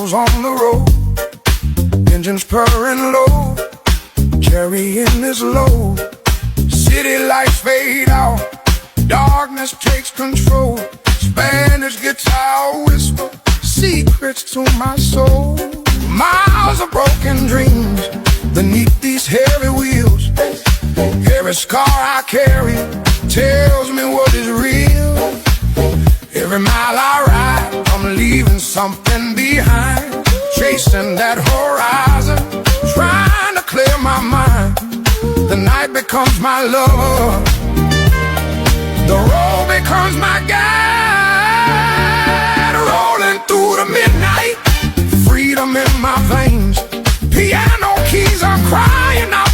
wheels on the road, engines purring low, carrying this load. City lights fade out, darkness takes control. Spanish guitar whisper secrets to my soul. Miles of broken dreams beneath these heavy wheels. Every scar I carry tells me what is real. Every mile I ride, I'm leaving something behind. Chasing that horizon, trying to clear my mind. The night becomes my lover, the road becomes my guide. Rolling through the midnight, freedom in my veins. Piano keys are crying out.